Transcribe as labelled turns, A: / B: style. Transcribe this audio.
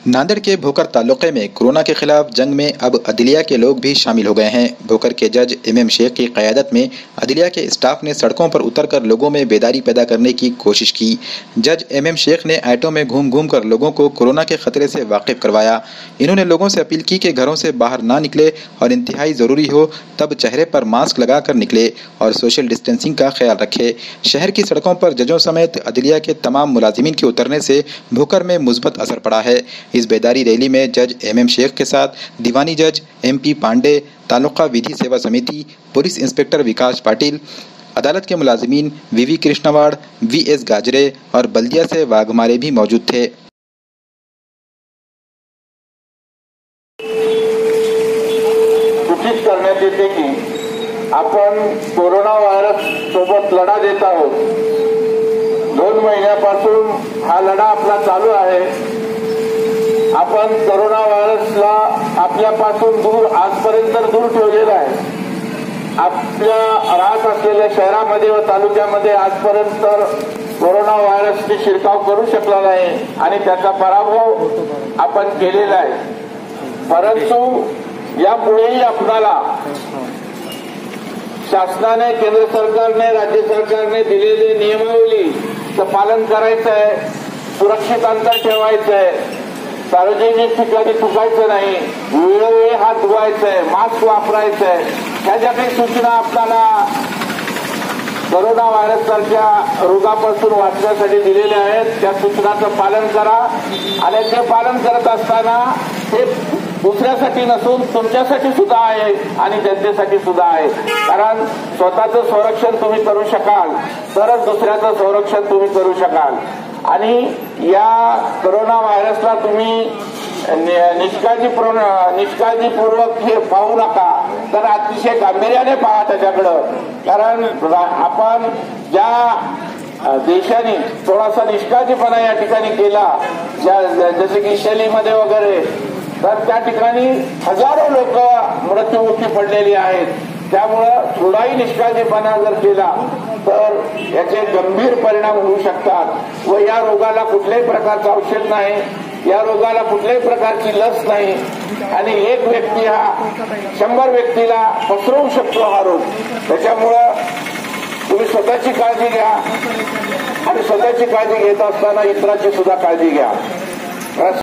A: नांदेड़ के भोकर तालुके में कोरोना के खिलाफ जंग में अब अदलिया के लोग भी शामिल हो गए हैं। भोकर के जज एमएम शेख की क़यादत में अदलिया के स्टाफ ने सड़कों पर उतरकर लोगों में बेदारी पैदा करने की कोशिश की। जज एमएम शेख ने ऐटों में घूम घूम कर लोगों को कोरोना के खतरे से वाकिफ करवाया। इन्होंने लोगों से अपील की कि घरों से बाहर ना निकले और इंतहाई ज़रूरी हो तब चेहरे पर मास्क लगाकर निकले और सोशल डिस्टेंसिंग का ख्याल रखे। शहर की सड़कों पर जजों समेत अदलिया के तमाम मुलाजिमीन के उतरने से भोकर में मुस्बत असर पड़ा है। इस बेदारी रैली में जज एमएम शेख के साथ दीवानी जज एमपी पांडे, तालुका विधि सेवा समिति, पुलिस इंस्पेक्टर विकास पाटिल, अदालत के मुलाजिमीन वीवी कृष्णवाड़, वीएस गाजरे और बल्दिया से वाघमारे भी मौजूद थे।
B: सूचित करण्यात येते की आपण कोरोना व्हायरस सोबत लढा देत आहोत। 2 महिन्यापासून हा लढा आपला चालू आहे। आपण कोरोना व्हायरसला आपल्यापासून दूर आजपर्यंत दूर ठेवलेला आहे। आपल्या राहत असलेल्या शहरामध्ये व तालुक्यामध्ये आजपर्यंत कोरोना व्हायरसचे शिरकाव करू शकला नाही आणि त्याचा पराभव आपण केलेला आहे। परंतु यापुढेही आपल्याला शासनाने, केंद्र सरकारने, राज्य सरकारने दिलेले नियमावलीचं पालन करायचं आहे। सुरक्षित अंतर ठेवायचं आहे। सार्वजनिक ठिकाणी थुकायचं नाही। वेळोवेळी हात धुवायचे आहे। मास्क वापरायचं आहे। ह्या ज्या काही सूचना आपल्याला कोरोना व्हायरस सारख्या रोगापासून वाचण्यासाठी दिलेल्या आहेत त्या सूचनांचं पालन करा आणि ते पालन करत असताना हे दुसऱ्यासाठी नसून तुमच्यासाठी सुद्धा आहे आणि जनतेसाठी सुद्धा आहे। कारण स्वतःचं संरक्षण तुम्ही करू शकाल तरच दुसऱ्याचं संरक्षण तुम्ही करू शकाल आणि या कोरोना व्हायरसला तुम्ही निष्काळजीपूर्वक हे पाहू नका, तर अतिशय गांभीर्याने पहा त्याच्याकडं। कारण आपण ज्या देशाने थोडासा निष्काळजीपणा या ठिकाणी केला, जसे की इटलीमध्ये वगैरे, तर त्या ठिकाणी हजारो लोक मृत्युमुखी पडलेली आहेत। त्यामुळं थोडाही निष्काळजीपणा जर केला तर याचे गंभीर परिणाम होऊ शकतात व या रोगाला कुठल्याही प्रकारचं औषध नाही, या रोगाला कुठल्याही प्रकारची लस नाही आणि एक व्यक्ती हा 100 व्यक्तीला पसरवू शकतो हा रोग। त्याच्यामुळं तुम्ही स्वतःची काळजी घ्या आणि स्वतःची काळजी घेत असताना इतरांची सुद्धा काळजी घ्या।